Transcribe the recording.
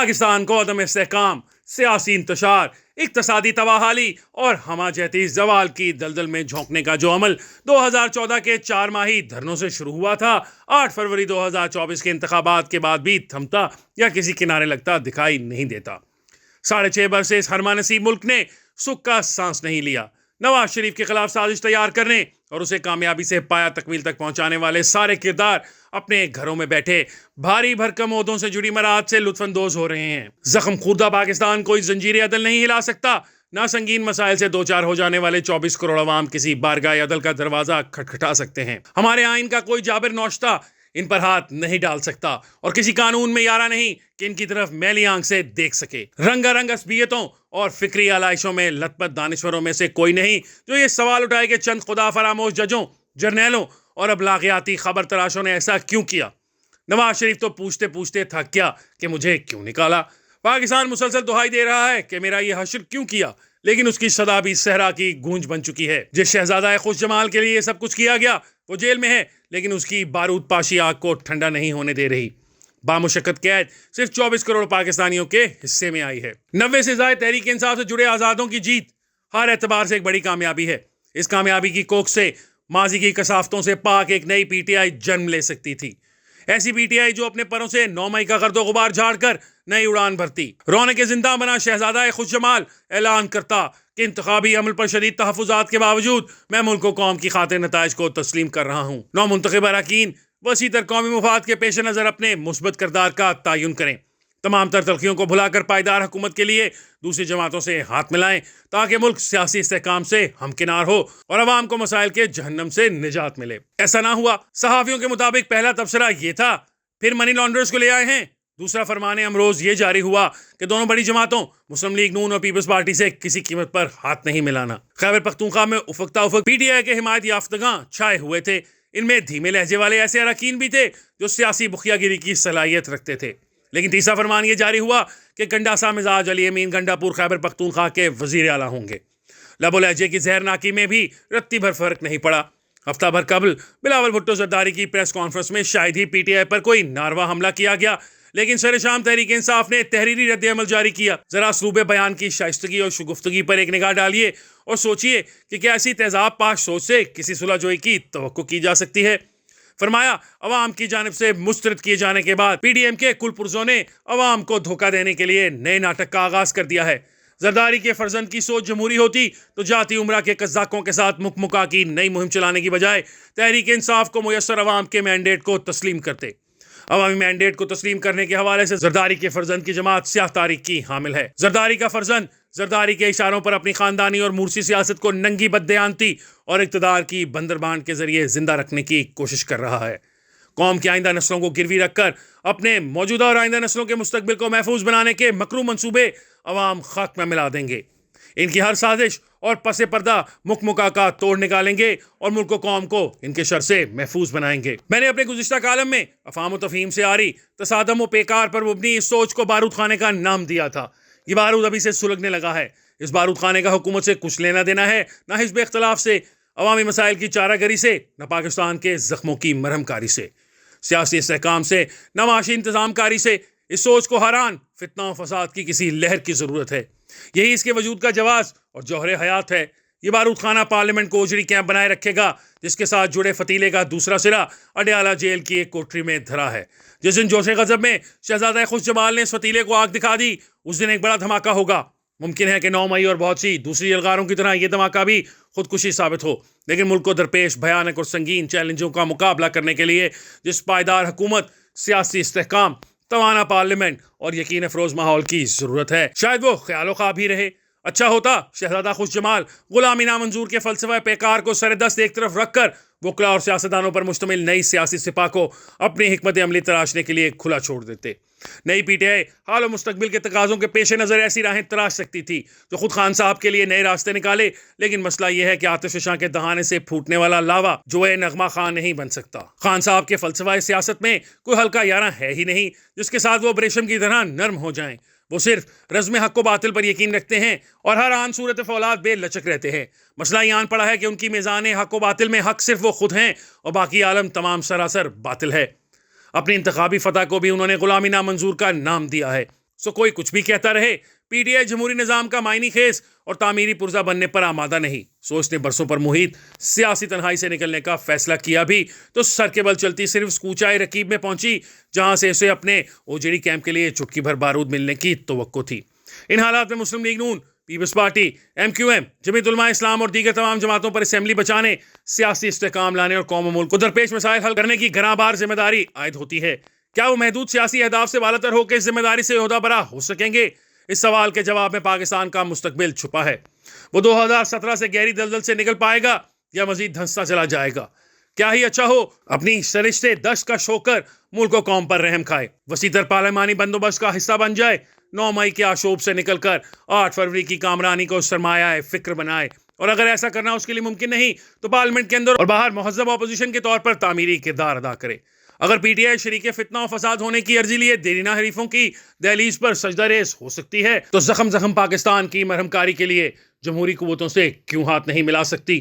पाकिस्तान को अदम इस्तेहकाम, सियासी इंतशार, इक्तसादी तबाहाली और हमाजहती जवाल की दलदल में झोंकने का जो अमल 2014 के 4 माही धरनों से शुरू हुआ था, 8 फरवरी 2024 के इंतखाबात के बाद भी थमता या किसी किनारे लगता दिखाई नहीं देता। 6.5 बरस से इस हरमा नसीब मुल्क ने सुख का सांस नहीं लिया। नवाज शरीफ के खिलाफ साजिश तैयार करने और उसे कामयाबी से पाया तकमील तक पहुंचाने वाले सारे किरदार अपने घरों में बैठे भारी भरकम ओहदों से जुड़ी मराहत से लुत्फानंदोज हो रहे हैं। जख्म खुर्दा पाकिस्तान कोई जंजीर अदल नहीं हिला सकता, ना संगीन मसाइल से दो चार हो जाने वाले 24 करोड़ अवाम किसी बारगाह अदल का दरवाजा खटखटा सकते हैं। हमारे आइन का कोई जाबिर नौश्ता इन पर हाथ नहीं डाल सकता और किसी कानून में यारा नहीं कि इनकी तरफ मैली आंख से देख सके। रंगारंग असबियतों और फिक्री आलाइशों में लथपथ दानिश्वरों में से कोई नहीं जो ये सवाल उठाए कि चंद खुदा फरामोश जजों, जर्नैलों और अबलागियाती खबर तराशों ने ऐसा क्यों किया। नवाज शरीफ तो पूछते पूछते थक गया कि मुझे क्यों निकाला। पाकिस्तान मुसलसल दुहाई दे रहा है कि मेरा ये हश्र क्यों किया, लेकिन उसकी सदा भी सहरा की गूंज बन चुकी है। जिस शहजादा खुश जमाल के लिए ये सब कुछ किया गया वो जेल में है, लेकिन उसकी बारूद पाशी आग को ठंडा नहीं होने दे रही। बामुशक्कत कैद सिर्फ 24 करोड़ पाकिस्तानियों के हिस्से में आई है। 90 से ज्यादा तहरीक इंसाफ से जुड़े आज़ादों की जीत हर एतबार से एक बड़ी कामयाबी है। इस कामयाबी की कोख से माजी की कसाफ्तों से पाक एक नई पीटीआई जन्म ले सकती थी। ऐसी पीटीआई जो अपने परों से 9 मई का गर्दो गुबार झाड़कर नई उड़ान भरती। रौनक जिंदा बना शहजादा खुश जमाल ऐलान करता कि इंतखाबी अमल पर शदीद तहफ़्फ़ुज़ात के बावजूद मैं मुल्क को कौम की खातिर नताइज को तस्लीम कर रहा हूँ। नौ मुंतखब अरकान वसी तर कौमी मुफाद के पेश नज़र अपने मुस्बत किरदार का तयन करें, तमाम तर तलखियों को भुलाकर पायदार हुकूमत के लिए दूसरी जमातों से हाथ मिलाएं ताकि मुल्क सियासी इस्तेहकाम से हमकिनार हो और अवाम को मसाइल के जहन्नम से निजात मिले। ऐसा ना हुआ। सहाफ़ियों के मुताबिक पहला तबसरा ये था, फिर मनी लॉन्ड्रर्स को ले आए हैं। दूसरा फरमान अमरोज ये जारी हुआ कि दोनों बड़ी जमातों मुस्लिम लीग नून और पीपल्स पार्टी से किसी कीमत पर हाथ नहीं मिलाना। खैबर पख्तूनख्वा में उफकता उफक पीटीआई के हिमायत याफ्तगां छाए हुए थे। इनमें धीमे लहजे वाले ऐसे अरकान भी थे जो सियासी बुखियागिरी की सलाहियत रखते थे। लेकिन तीसरा फरमान ये जारी हुआ कि गंडासा मिजाज अली अमीन गंडापुर खैबर पख्तूनख्वा के वजीर आला होंगे। लबो लहजे की जहरनाकी में भी रत्ती भर फर्क नहीं पड़ा। हफ्ता भर कबल बिलावल भुट्टो जरदारी की प्रेस कॉन्फ्रेंस में शायद ही पीटीआई पर कोई नारवा हमला किया गया, लेकिन सर शाम तहरीक इंसाफ ने तहरीरी रद्द अमल जारी किया। जरा सूबे बयान की शाइस्तगी और शुगुफ्तगी पर एक निगाह डालिए और सोचिए कि क्या ऐसी तेजाब पाश सोच से किसी सुलह जोई की तवक्को की जा सकती है। फरमाया, अवाम की जानिब से मुस्तरद किए जाने के बाद पीडीएम के कुल पुरजों ने अवाम को धोखा देने के लिए नए नाटक का आगाज कर दिया है। जरदारी के फर्जंद की सोच जमहूरी होती तो जाती उम्रा के कज़ाकों के साथ मुकमुका की नई मुहिम चलाने की बजाय तहरीक इंसाफ को मुयस्सर अवाम के मैंडेट को तस्लीम करते। अवामी मैंडेट को तस्लीम करने के हवाले से जरदारी के फर्जंद की जमात स्याह तारीख की हामिल है। जरदारी का फर्जंद जरदारी के इशारों पर अपनी खानदानी और मुर्सी सियासत को नंगी बददेयानती और इक़्तिदार की बंदरबांट के जरिए जिंदा रखने की कोशिश कर रहा है। कौम की आइंदा नस्लों को गिरवी रखकर अपने मौजूदा और आइंदा नस्लों के मुस्तकबिल को महफूज बनाने के मकरू मंसूबे अवाम खाक में मिला देंगे। इनकी हर साजिश और पसे पर्दा मुकमुका का तोड़ निकालेंगे और मुल्क को कौम को इनके शर से महफूज बनाएंगे। मैंने अपने गुज़िश्ता कालम में अफ़ाम व तफ़हीम से आ रही तसादम व पेकार पर मुबनी इस सोच को बारूद खाने का नाम दिया था। ये बारूद अभी से सुलगने लगा है। इस बारूद खाने का हुकूमत से कुछ लेना देना है, ना हिज़्ब इख्तिलाफ से, अवामी मसाइल की चारागरी से, न पाकिस्तान के जख्मों की मरहमकारी से, सियासी इस्तेहकाम से, न माशी इंतजामकारी से। इस सोच को हरान फितना और फसाद की किसी लहर की ज़रूरत है। यही इसके वजूद का जवाज़ और जौहर हयात है। ये बारूद खाना पार्लियामेंट को उजड़ी कैंप बनाए रखेगा, जिसके साथ जुड़े फतीले का दूसरा सिरा अडयाला जेल की एक कोठरी में धरा है। जिस दिन जोशे गजब में शहजादा खुश जमाल ने इस फतीले को आग दिखा दी, उस दिन एक बड़ा धमाका होगा। मुमकिन है कि 9 मई और बहुत सी दूसरी जलगारों की तरह यह धमाका भी खुदकुशी साबित हो, लेकिन मुल्क को दरपेश भयानक और संगीन चैलेंजों का मुकाबला करने के लिए जिस पायदार हुकूमत, सियासी इस्तेहकाम, तवाना पार्लियामेंट और यकीन अफरोज माहौल की जरूरत है, शायद वो ख्यालो ख्वाब ही रहे। अच्छा होता शहजादा खुश जमाल गुलामी नामंजूर के फलसफा पेकार को सरदस्त एक तरफ रखकर वकला और सियासतदानों पर मुश्तमिल नई सियासी सिपा को अपनी हिकमत अमली तराशने के लिए खुला छोड़ देते। नई पीटीआई हाल और मुस्तकबिल के तकाज़ों के पेश नज़र ऐसी राहें तराश सकती थी जो खुद खान साहब के लिए नए रास्ते निकाले, लेकिन मसला यह है कि आतिश शाह के दहाने से फूटने वाला लावा जो है नगमा खां नहीं बन सकता। खान साहब के फलसफा सियासत में कोई हल्का यारा है ही नहीं जिसके साथ वो रेशम की तरह नरम हो जाएं। वो सिर्फ रज़्म हक़ व बातिल पर यकीन रखते हैं और हर आन सूरत फौलाद बेलचक रहते हैं। मसला ये आन पड़ा है कि उनकी मीज़ान हक़ व बातिल में हक़ सिर्फ वो खुद हैं और बाकी आलम तमाम सरासर बातिल है। अपनी इंतखाबी फतह को भी उन्होंने गुलामी नामंजूर का नाम दिया है। سو کوئی کچھ بھی کہتا رہے، پی ٹی آئی جمہوری نظام کا معنی خیز اور تعمیری پرزہ بننے پر آمادہ نہیں. سو اس نے برسوں پر محیط سیاسی تنہائی سے نکلنے کا فیصلہ کیا بھی تو سر کے بل چلتی صرف سکوچائے رکیب میں پہنچی، جہاں سے اسے اپنے اوجڑی کیمپ کے لیے چٹکی بھر بارود ملنے کی توقع تھی. ان حالات میں مسلم لیگ نون، پیپلز پارٹی، ایم کیو ایم، جمعیت علماء اسلام اور دیگر تمام جماعتوں پر اسمبلی بچانے، سیاسی استحکام لانے اور قوم و ملک کو درپیش مسائل حل کرنے کی گراں بار ذمہ داری عائد ہوتی ہے. کیا وہ محدود سیاسی اہداف سے بالاتر ہو کے اس ذمہ داری سے عہدہ برا ہو سکیں گے؟ اس سوال کے جواب میں پاکستان کا مستقبل چھپا ہے. وہ 2017 سے گہری دلدل سے نکل پائے گا یا مزید دھنستا چلا جائے گا؟ کیا ہی اچھا ہو اپنی سرشتے دشت کا شو کر ملک و قوم پر رحم کھائے، وسیع تر پارلیمانی بندوبست کا حصہ بن جائے، 9 مئی کے آشوب سے نکل کر 8 فروری کی کامرانی کو سرمایہ فکر بنائے، اور اگر ایسا کرنا اس کے لیے ممکن نہیں تو پارلیمنٹ کے اندر اور باہر مہذب اپوزیشن کے طور پر تعمیری کردار ادا کرے. اگر پی ٹی آئی شریک فتنہ و فساد ہونے کی عرضی لیے دیرینہ حریفوں کی دہلیز پر سجدہ ریز ہو سکتی ہے، تو زخم پاکستان کی مرہم کاری کے لیے جمہوری قوتوں سے کیوں ہاتھ نہیں ملا سکتی؟